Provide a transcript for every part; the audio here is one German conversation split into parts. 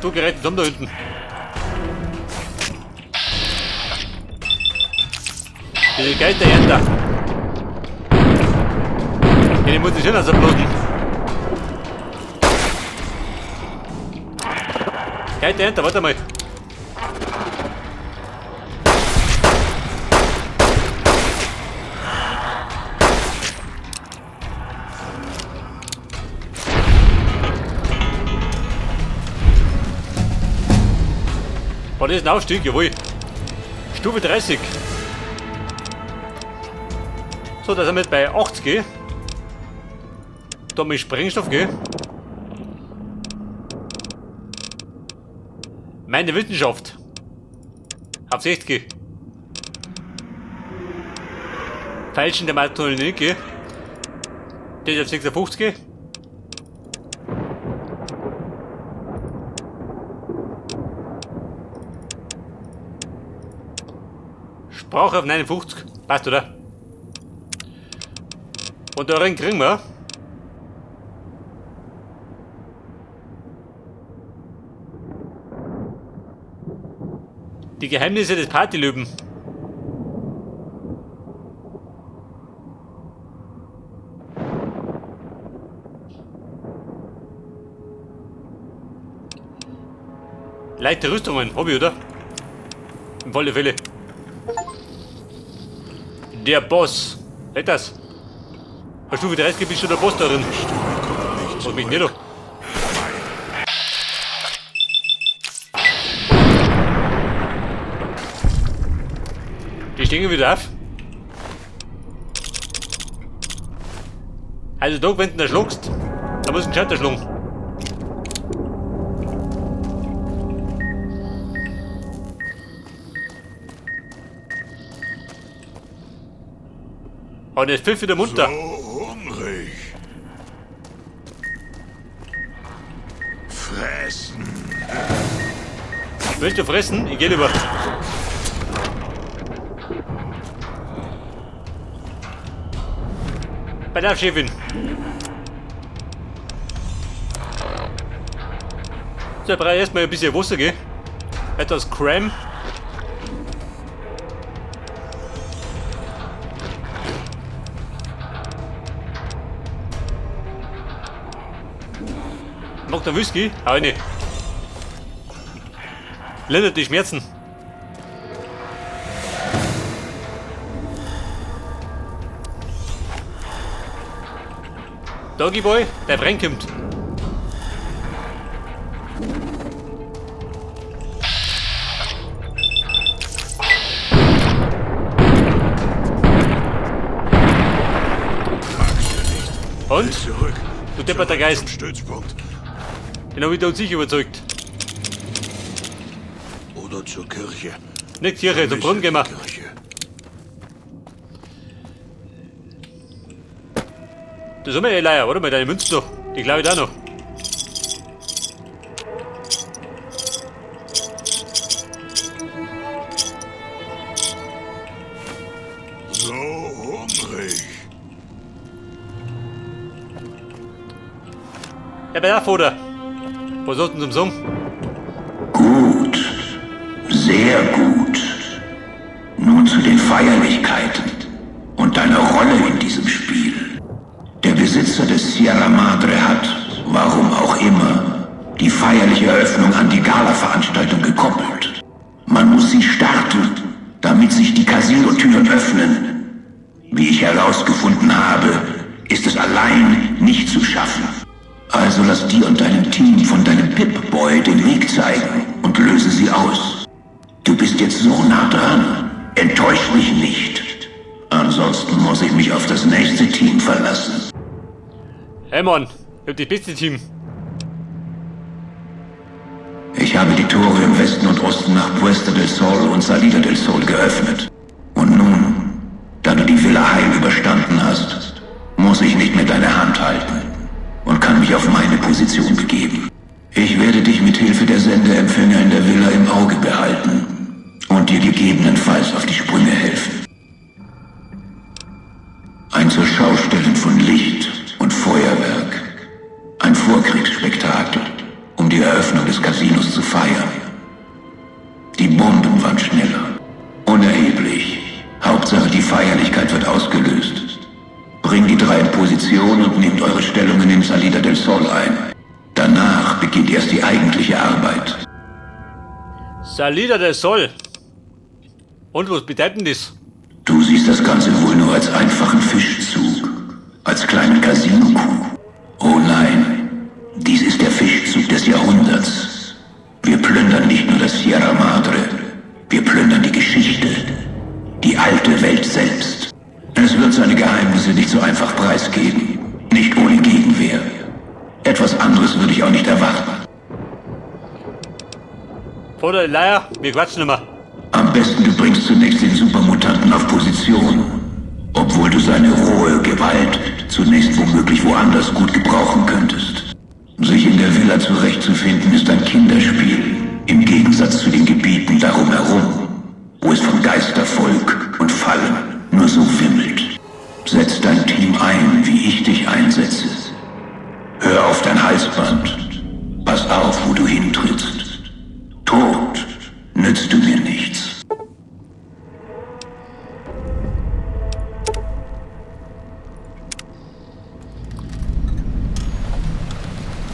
Du gerät zusammen da hinten. Die Geld der Enter. Den muss ich hin, also bloßen. Geld der Enter, warte mal. Oh, das ist ein Aufstieg, jawohl. Stufe 30. So, da sind wir jetzt bei 80. Da haben wir Sprengstoff, gell? Meine Wissenschaft. Auf 60. Feilschen der Material, gell? Das ist auf 56. Sprache auf 59. Passt, oder? Und da rein kriegen wir. Die Geheimnisse des Partylöwen. Leichte Rüstungen, hab ich, oder? Auf alle Fälle. Der Boss. Halt das. Auf Stufe 30 bist du der Boss darin. Was mich nicht doch. Die stehen wieder auf. Also da, wenn du da schluckst, dann musst du einen Schalter schlagen. Und jetzt pfiff wieder munter. So hungrig. Fressen. Willst du fressen? Ich geh lieber. Bei der Chefin. So, ich brauche erstmal ein bisschen Wasser, gell? Etwas Creme. Macht der Whisky? Hau nicht. Lindert die Schmerzen. Doggy Boy, der reinkommt. Und? Zurück. Du depperter Geist. Stützpunkt. Den hab ich da uns sicher überzeugt. Oder zur Kirche. Nicht Kirche, zum Brunnen gehen wir. Kirche. Das haben wir ja leider, oder? Mit deinen Münzen noch. Die glaube ich da noch. So hungrig. Ja, bei der Foder. Was hast du zum Song? Gut, sehr gut. Nun zu den Feierlichkeiten und deiner Rolle in diesem Spiel. Der Besitzer des Sierra Madre hat, warum auch immer, die feierliche Eröffnung an die Gala-Veranstaltung gekoppelt. Man muss sie starten, damit sich die Casino-Türen öffnen. Wie ich herausgefunden habe, ist es allein nicht zu schaffen. Also lass dir und deinem Team von deinem Pip-Boy den Weg zeigen und löse sie aus. Du bist jetzt so nah dran. Enttäusch mich nicht. Ansonsten muss ich mich auf das nächste Team verlassen. Hey Mann, ich hab das beste Team. Ich habe die Tore im Westen und Osten nach Puesta del Sol und Salida del Sol geöffnet. Und nun, da du die Villa heil überstanden hast, muss ich nicht mehr deine Hand halten und kann mich auf meine Position begeben. Ich werde dich mit Hilfe der Sendeempfänger in der Villa im Auge behalten und dir gegebenenfalls auf die Sprünge helfen. Ein zur Schaustellen von Licht und Feuerwerk. Ein Vorkriegsspektakel, um die Eröffnung Eröffnung des Casinos zu feiern. Die Bomben waren schneller. Unerheblich. Hauptsache, die Feierlichkeit wird ausgelöst. Bringt die 3 in Position und nehmt eure Stellungen in Salida del Sol ein. Danach beginnt erst die eigentliche Arbeit. Salida del Sol. Und was bedeutet denn das? Du siehst das Ganze wohl nur als einfachen Fischzug. Als kleinen Casino-Coup. Oh nein, dies ist der Fischzug des Jahrhunderts. Wir plündern nicht nur das Sierra Madre, wir plündern die Geschichte, die alte Welt selbst. Es wird seine Geheimnisse nicht so einfach preisgeben, nicht ohne Gegenwehr. Etwas anderes würde ich auch nicht erwarten. Vater Leier, wir quatschen nicht mehr. Am besten du bringst zunächst den Supermutanten auf Position, obwohl du seine rohe Gewalt zunächst womöglich woanders gut gebrauchen könntest. Sich in der Villa zurechtzufinden ist ein Kinderspiel, im Gegensatz zu den Gebieten darum herum, wo es von Geistervolk und Fallen nur so wimmelt. Setz dein Team ein, wie ich dich einsetze. Hör auf dein Halsband. Pass auf, wo du hintrittst. Tod nützt du mir nichts.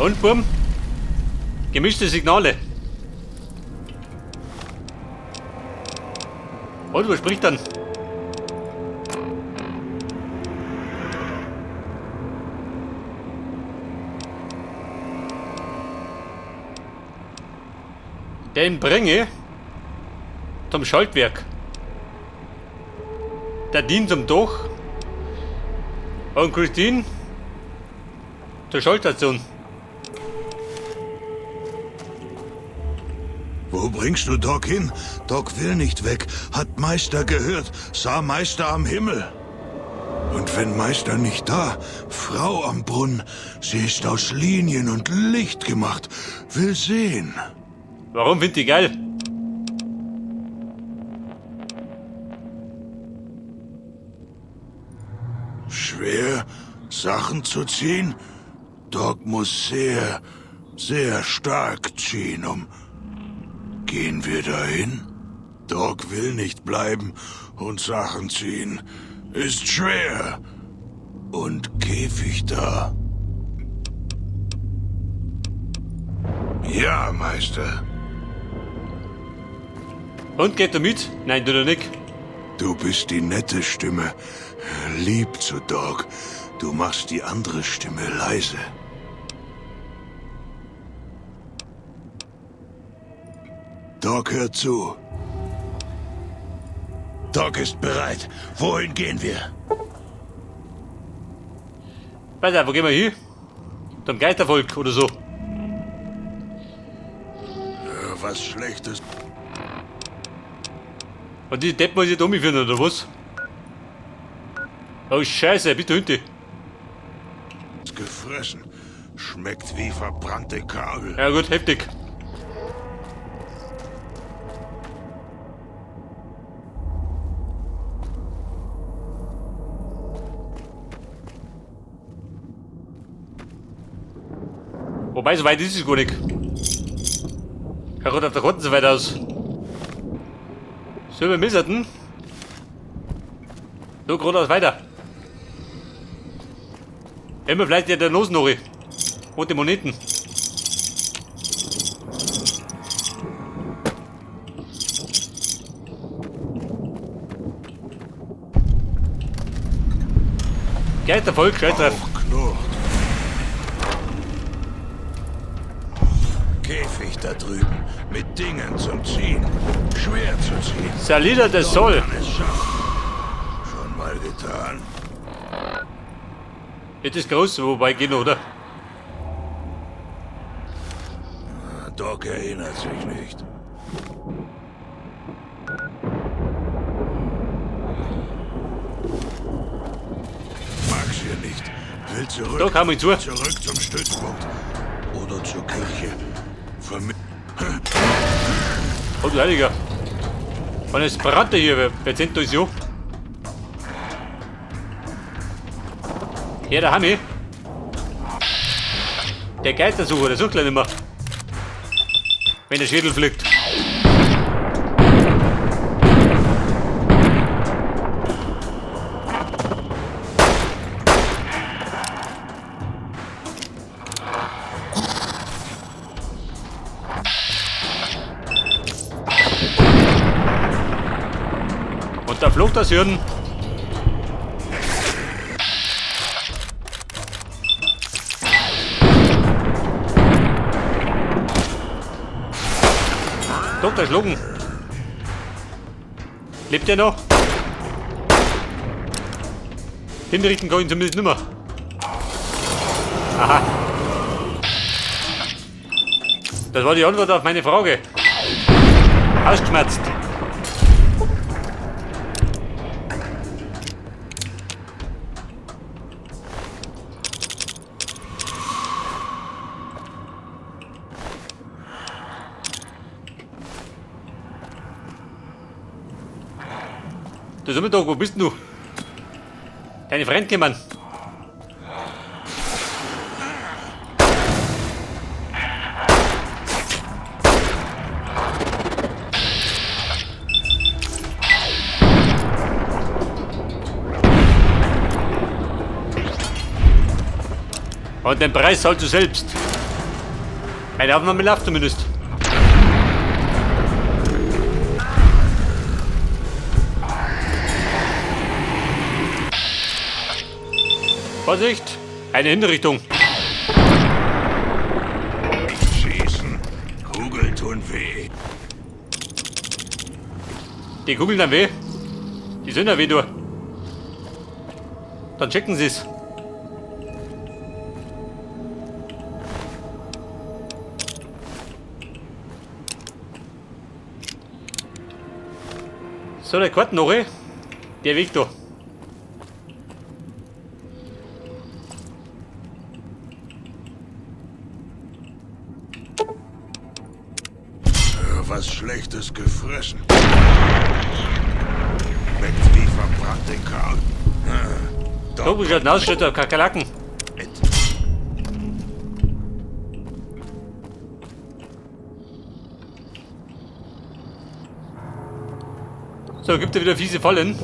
Und, Buben? Gemischte Signale. Und, was spricht dann? Den bringe zum Schaltwerk. Der dient zum Dach. Und Christine zur Schaltstation. Wo bringst du Doc hin? Doc will nicht weg. Hat Meister gehört. Sah Meister am Himmel. Und wenn Meister nicht da, Frau am Brunnen, sie ist aus Linien und Licht gemacht, will sehen. Warum findet die geil? Schwer, Sachen zu ziehen? Doc muss sehr, sehr stark ziehen, Gehen wir dahin? Doc will nicht bleiben und Sachen ziehen. Ist schwer. Und Käfig da. Ja, Meister. Und geht er mit? Nein, du doch nicht. Du bist die nette Stimme. Lieb zu Doc. Du machst die andere Stimme leise. Doc, hör zu. Doc ist bereit. Wohin gehen wir? Weiß nicht, wo gehen wir hin? Zum Geistervolk oder so. Was Schlechtes. Und die Depp muss ich jetzt umführen, oder was? Oh Scheiße, bist du hinten? Gefressen. Schmeckt wie verbrannte Kabel. Ja gut, heftig. Wobei, so weit ist es gar nicht. Schaut auf der Karten so weit aus. So, wir müssen. So, geradeaus weiter. Immer vielleicht ja der Losen noch. Und die Moneten. Geistervolk, scheiß drauf. Knurrt. Käfig da drüben. Mit Dingen zum Ziehen. Schwer zu ziehen. Salida del Sol. Kann es schaffen. Schon mal getan. Jetzt ist groß, wobei geht noch, oder? Doc erinnert sich nicht. Mag's hier nicht. Will zurück. Da kam ich zu. Zurück zum Stützpunkt. Oder zur Kirche. Oh du Heiliger. Und es brannte hier, wer sind das ja? Ja, da haben wir. Der Geistersucher, der sucht gleich nicht mehr. wenn der Schädel fliegt. Und da flog das Hirn. Dr. Schlucken. Lebt er noch? Hinrichten kann ich ihn zumindest nimmer. Aha. Das war die Antwort auf meine Frage. Ausgeschmerzt. Du Sommertag, wo bist du? Deine Freund gekommen. Und den Preis zahlst du selbst. Meine Aufnahme läuft zumindest. Vorsicht! Eine Hinrichtung. Nicht schießen. Kugeln tun weh. Die Kugeln dann weh? Die sind ja weh, du. Dann checken sie's. So, der Karten noch, der Weg da. Was Schlechtes gefressen. Schmeckt wie verbrannte Kraut. So, wie schaut aus, steht da Kakerlaken. So, gibt er wieder fiese Fallen.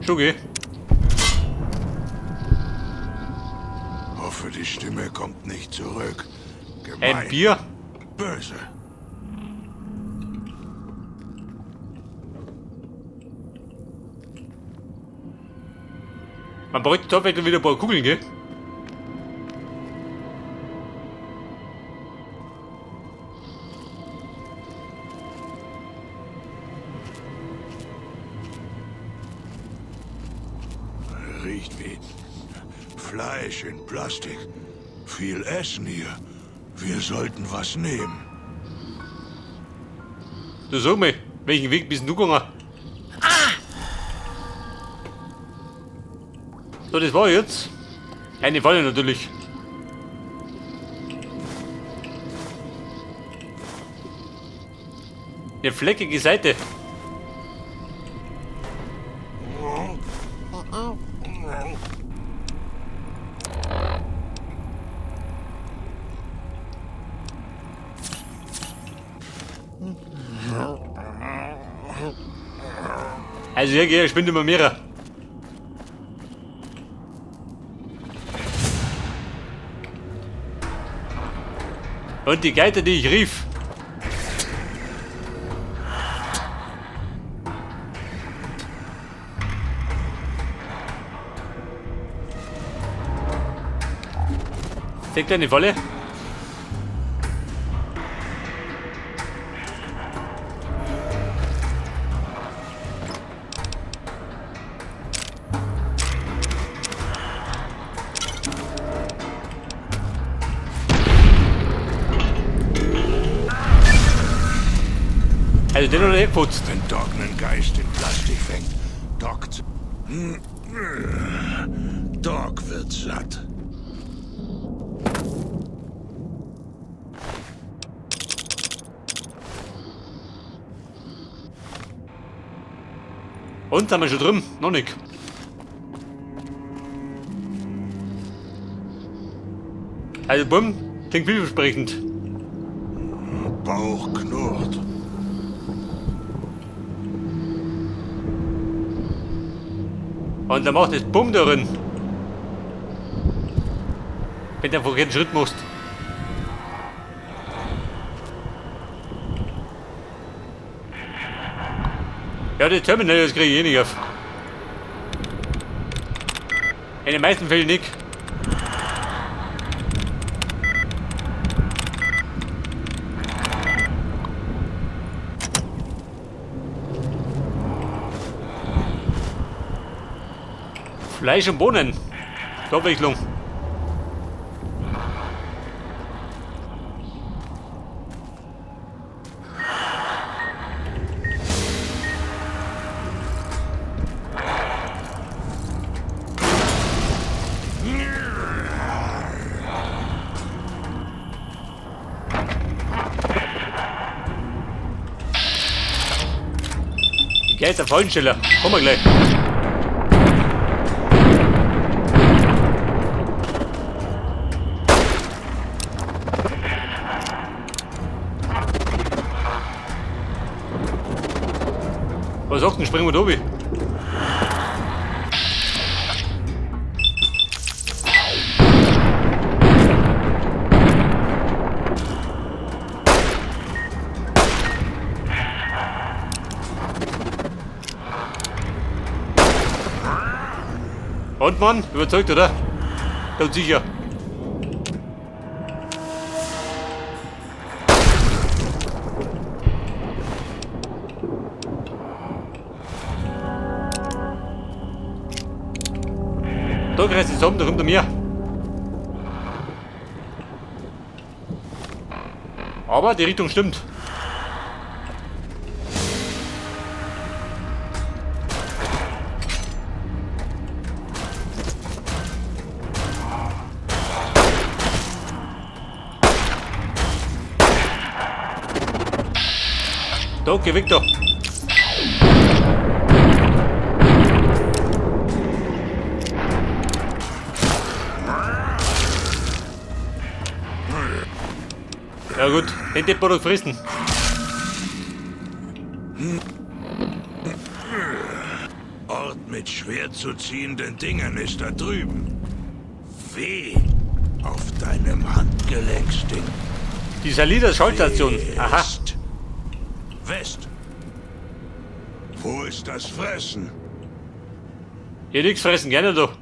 Schugge. Hoffe, die Stimme kommt nicht zurück. Ein Bier. Böse. Man bräuchte da vielleicht wieder ein paar Kugeln, gell? Riecht wie Fleisch in Plastik. Viel Essen hier. Wir sollten was nehmen. Du sag mal, welchen Weg bist denn du gegangen? So, das war jetzt eine Falle natürlich. Eine fleckige Seite. Also hier gehe ich bin immer mehr. Und die Geiter, die ich rief. Seht ihr eine Falle? Also den oder der geputzt. Wenn Doc einen Geist in Plastik fängt, Doc wird satt. Und sind wir schon drin? Noch nicht. Also bumm, klingt vielversprechend. Bauch knurrt. Und dann macht es bumm darin. Wenn du einen verkehrten Schritt machst. Ja, das Terminal, das kriege ich eh nicht auf. In den meisten Fällen nicht. Fleisch und Bohnen. Zur Abwechslung. Ich geh jetzt auf Fallensteller. Komm mal gleich. Was sagst du? Springen wir da oben? Und Mann, überzeugt, oder? Ganz sicher. Da kreist es oben, da kommt er mir. Aber die Richtung stimmt. Da, geh weg da. Ja gut, den Depp hat er gefressen. Ort mit schwer zu ziehenden Dingen ist da drüben. Weh auf deinem Handgelenksding. Die Salida Schaltstation. Aha. West. West. Wo ist das Fressen? Hier nichts fressen, gerne doch.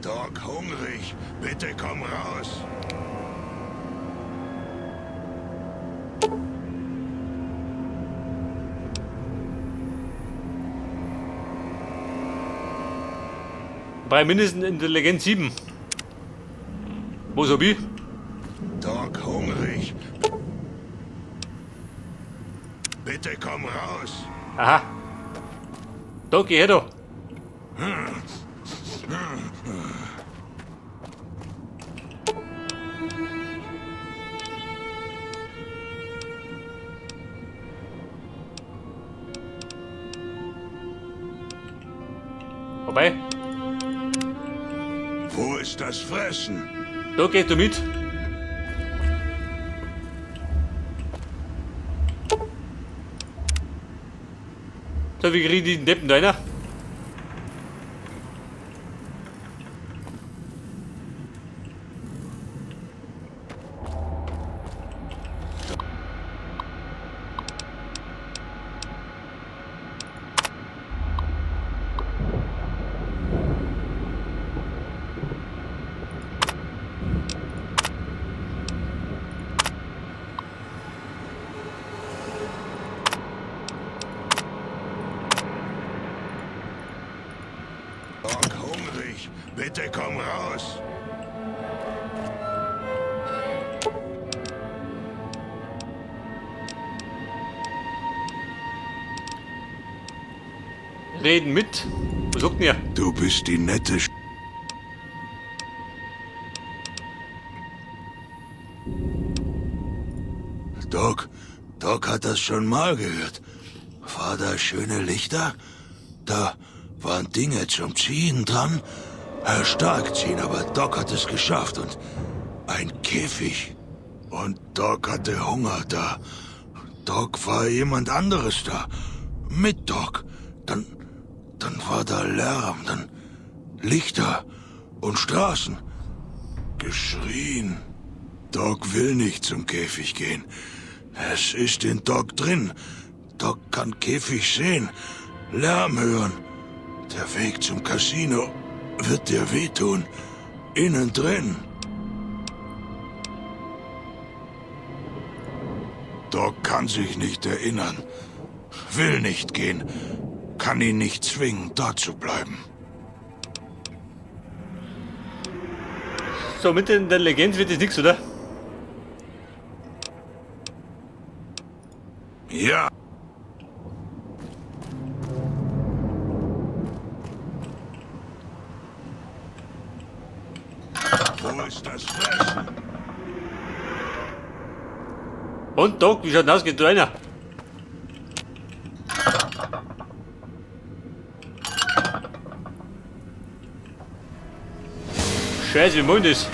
Doc hungrig. Bitte komm raus. Bei mindestens Intelligenz 7. Wo so wie? Doc hungrig. Bitte komm raus. Aha. Da, geh her da. Vorbei. Wo ist das Fressen? Da gehst du mit. So, wie krieg ich diesen Deppen deiner? Doc hungrig. Bitte komm raus. Reden mit. Was sagt denn ihr? Du bist die nette Doc hat das schon mal gehört. War da schöne Lichter? Da waren Dinge zum Ziehen dran. Er stark ziehen, aber Doc hat es geschafft und ein Käfig. Und Doc hatte Hunger da. Doc war jemand anderes da. Mit Doc. Dann war da Lärm, dann Lichter und Straßen. Geschrien. Doc will nicht zum Käfig gehen. Es ist in Doc drin. Doc kann Käfig sehen, Lärm hören. Der Weg zum Casino wird dir wehtun. Innen drin. Doc kann sich nicht erinnern. Will nicht gehen. Kann ihn nicht zwingen, da zu bleiben. So, mit den Legenden wird es nichts, oder? Ja. Wo ist das Fressen? Und Doc, wie schaut denn aus? Geht da einer? Scheiße, wie meint das?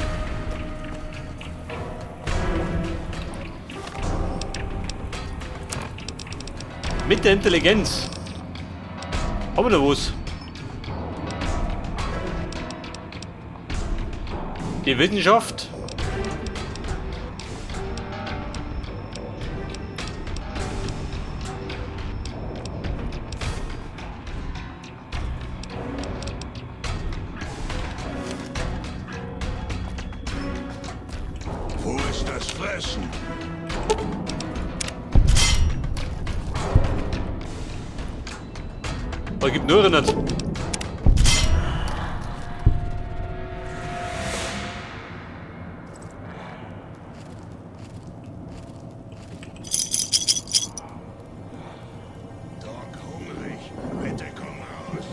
Mit der Intelligenz. Haben wir da was? Die Wissenschaft. Wo ist das Fressen? Aber gibt nur nicht. Doc, hungrig. Bitte komm raus.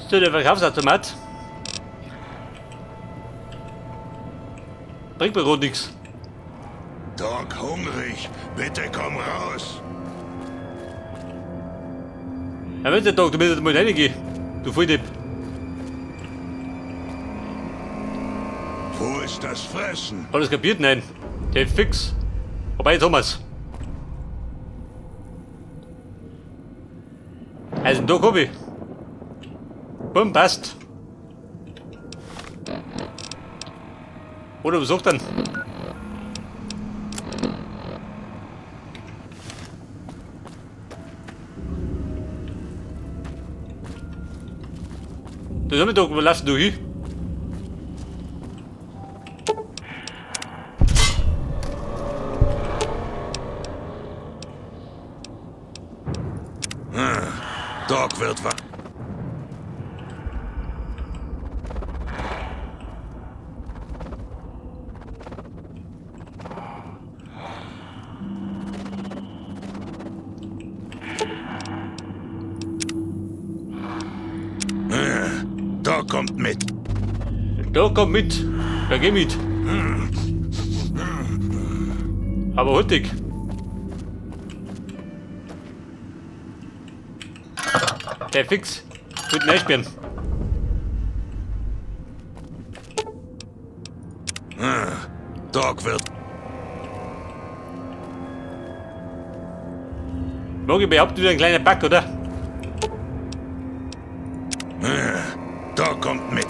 So, der Verkaufsautomat. Bringt mir gerade nichts. Doc, hungrig. Bitte komm raus. Ja, wenn der Doc, du musst jetzt mal reingehen. Du Volldepp. Wo ist das Fressen? Alles kapiert? Nein. Der ist fix. Wobei, jetzt haben wir's. Also, da komm ich. Bumm, passt. Oder was sagt dann? Das haben wir doch überlassen, du hin. Doc wird wach. Doc kommt mit. Da komm mit. Da geh mit. Aber hurtig. Der fix. Gut einsperren. Doc wird. Morgen behauptet wieder ein kleiner Back, oder? Doc kommt mit.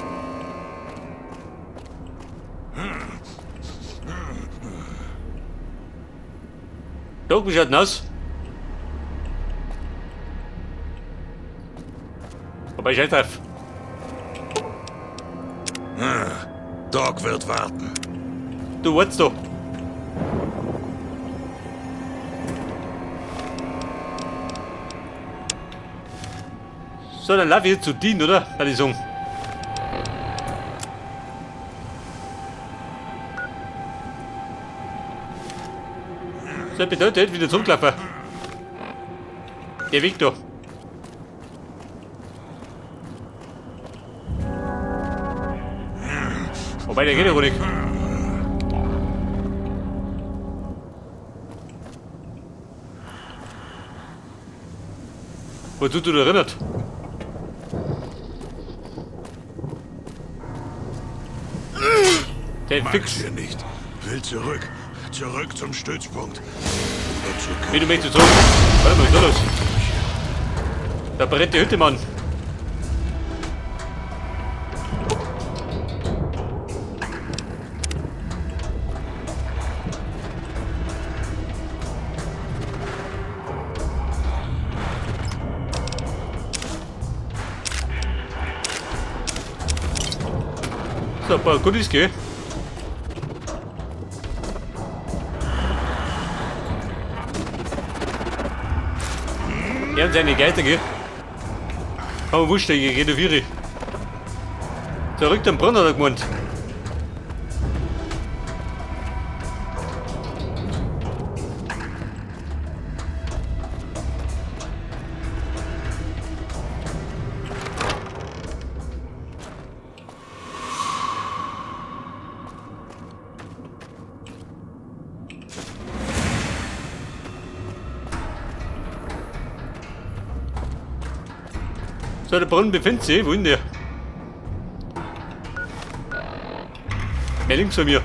Doc, wie schaut denn aus? Wobei, scheiß drauf. Doc wird warten. Du wartest doch. So, dann lauf ich jetzt zu dienen, oder? Kann ich sagen. So, bedeutet wieder zurücklaufen. Der Weg da. Wobei, der geht ja gar nicht. Wozu du erinnert? Der Mag's Fix. hier nicht. Will zurück. Zurück zum Stützpunkt. Oder zu Wie du möchtest zurück. Warte mal, was ist da los? Da brennt die Hütte, Mann. So, ein paar Goodies, gell? Ja, und seine Geister, gell? Kann man wurscht, ich rede Viere. Zurück zum Brunnen, hat er gemeint. So, der Brunnen befindet sich. Wo ist denn der? Mehr links von mir.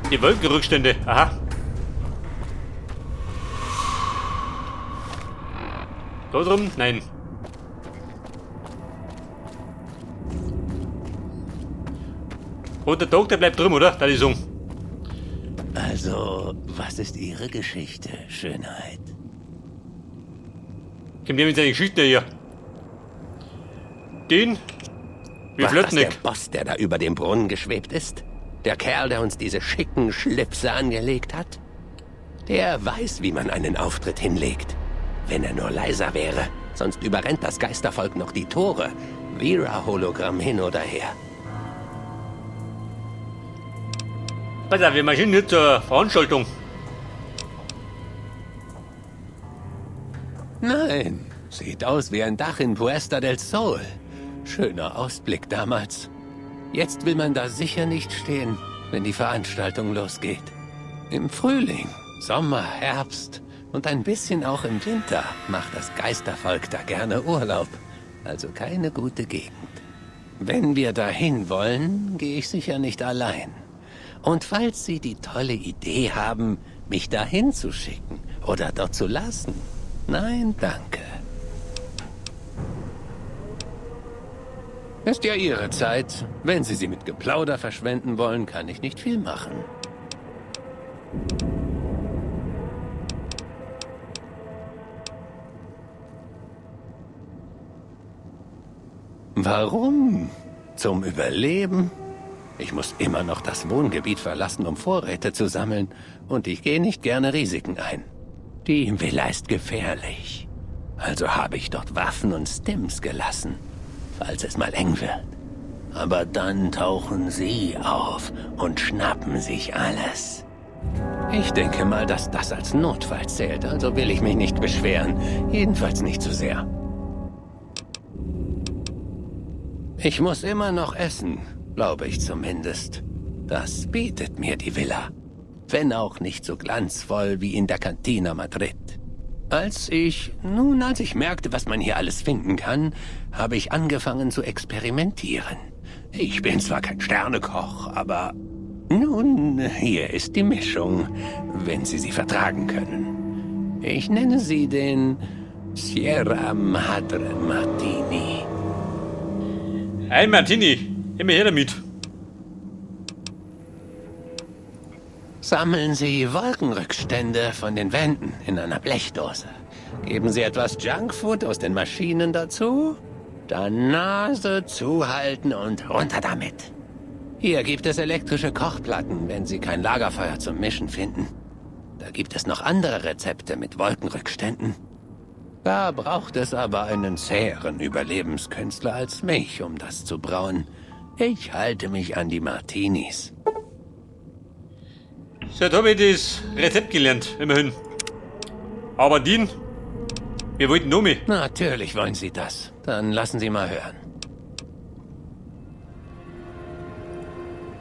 Die Wolkenrückstände. Aha. Da drum? Nein. Und der Tag, der bleibt drum, oder? Da die Song. Also, was ist Ihre Geschichte, Schönheit? Kommt der mit seiner Geschichte hier? Den? Wie War das der Flötnik. Boss, der da über dem Brunnen geschwebt ist? Der Kerl, der uns diese schicken Schlipse angelegt hat? Der weiß, wie man einen Auftritt hinlegt. Wenn er nur leiser wäre, sonst überrennt das Geistervolk noch die Tore. Vera-Hologramm hin oder her. Pass auf, wir marschieren nicht zur Veranstaltung. Nein, sieht aus wie ein Dach in Puesta del Sol. Schöner Ausblick damals. Jetzt will man da sicher nicht stehen, wenn die Veranstaltung losgeht. Im Frühling, Sommer, Herbst und ein bisschen auch im Winter macht das Geistervolk da gerne Urlaub. Also keine gute Gegend. Wenn wir dahin wollen, gehe ich sicher nicht allein. Und falls Sie die tolle Idee haben, mich dahin zu schicken oder dort zu lassen, nein, danke. Ist ja Ihre Zeit. Wenn Sie sie mit Geplauder verschwenden wollen, kann ich nicht viel machen. Warum? Zum Überleben? Ich muss immer noch das Wohngebiet verlassen, um Vorräte zu sammeln. Und ich gehe nicht gerne Risiken ein. Die Villa ist gefährlich. Also habe ich dort Waffen und Stims gelassen, falls es mal eng wird. Aber dann tauchen sie auf und schnappen sich alles. Ich denke mal, dass das als Notfall zählt, also will ich mich nicht beschweren. Jedenfalls nicht zu sehr. Ich muss immer noch essen, glaube ich zumindest. Das bietet mir die Villa. Wenn auch nicht so glanzvoll wie in der Cantina Madrid. Als ich merkte, was man hier alles finden kann, habe ich angefangen zu experimentieren. Ich bin zwar kein Sternekoch, aber nun, hier ist die Mischung, wenn Sie sie vertragen können. Ich nenne sie den Sierra Madre Martini. Ein Martini. Immer her damit. Sammeln Sie Wolkenrückstände von den Wänden in einer Blechdose. Geben Sie etwas Junkfood aus den Maschinen dazu. Dann Nase zuhalten und runter damit. Hier gibt es elektrische Kochplatten, wenn Sie kein Lagerfeuer zum Mischen finden. Da gibt es noch andere Rezepte mit Wolkenrückständen. Da braucht es aber einen zäheren Überlebenskünstler als mich, um das zu brauen. Ich halte mich an die Martinis. So, jetzt habe ich das Rezept gelernt, immerhin. Aber Dean, wir wollten noch mehr. Natürlich wollen Sie das. Dann lassen Sie mal hören.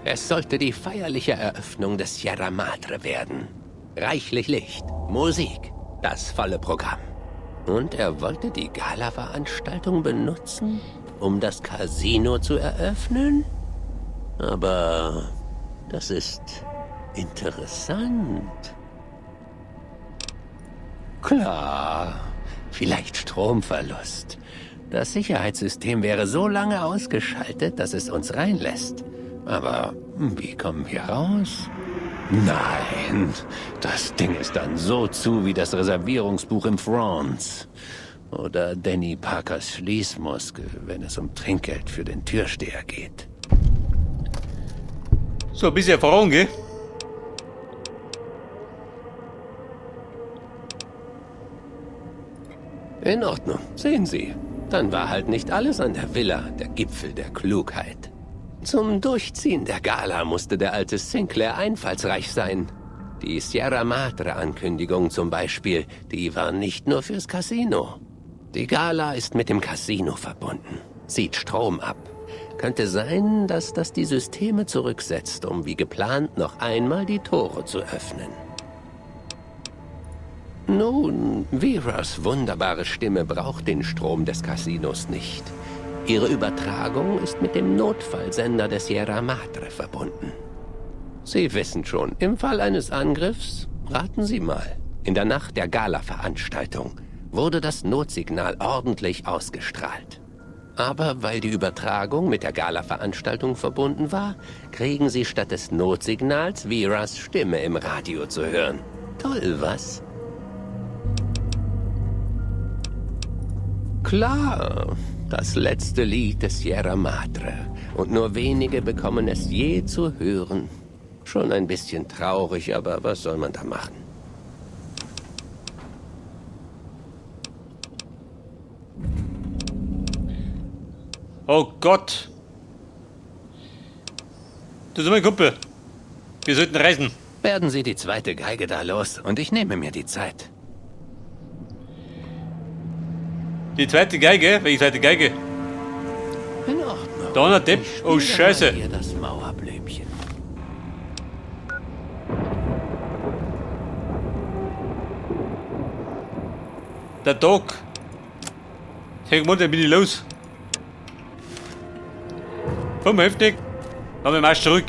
Es sollte die feierliche Eröffnung des Sierra Madre werden. reichlich Licht, Musik, das volle Programm. Und er wollte die Gala-Veranstaltung benutzen, um das Casino zu eröffnen? Aber das ist interessant. Klar, vielleicht Stromverlust. Das Sicherheitssystem wäre so lange ausgeschaltet, dass es uns reinlässt. Aber wie kommen wir raus? Nein, das Ding ist dann so zu wie das Reservierungsbuch im France. Oder Danny Parkers Schließmuskel, wenn es um Trinkgeld für den Türsteher geht. So, ein bisschen Erfahrung, gell? In Ordnung, sehen Sie. Dann war halt nicht alles an der Villa der Gipfel der Klugheit. Zum Durchziehen der Gala musste der alte Sinclair einfallsreich sein. Die Sierra Madre-Ankündigung zum Beispiel, die war nicht nur fürs Casino. Die Gala ist mit dem Casino verbunden, zieht Strom ab. Könnte sein, dass das die Systeme zurücksetzt, um wie geplant noch einmal die Tore zu öffnen. Nun, Veras wunderbare Stimme braucht den Strom des Casinos nicht. Ihre Übertragung ist mit dem Notfallsender der Sierra Madre verbunden. Sie wissen schon, im Fall eines Angriffs, raten Sie mal, in der Nacht der Gala-Veranstaltung wurde das Notsignal ordentlich ausgestrahlt. Aber weil die Übertragung mit der Gala-Veranstaltung verbunden war, kriegen Sie statt des Notsignals Veras Stimme im Radio zu hören. Toll, was? Klar, das letzte Lied des Sierra Madre. Und nur wenige bekommen es je zu hören. Schon ein bisschen traurig, aber was soll man da machen? Oh Gott. Du bist mein Kumpel. Wir sollten reisen. Werden Sie die zweite Geige da los und ich nehme mir die Zeit. Die zweite Geige? Welche zweite Geige? In Ordnung. Donnerdepp? Ich Oh, spiele Scheiße. mal hier das Mauerblümchen. Der Doc. Sag mal, dann bin ich los. Komm, heftig. Dann wir Marsch zurück.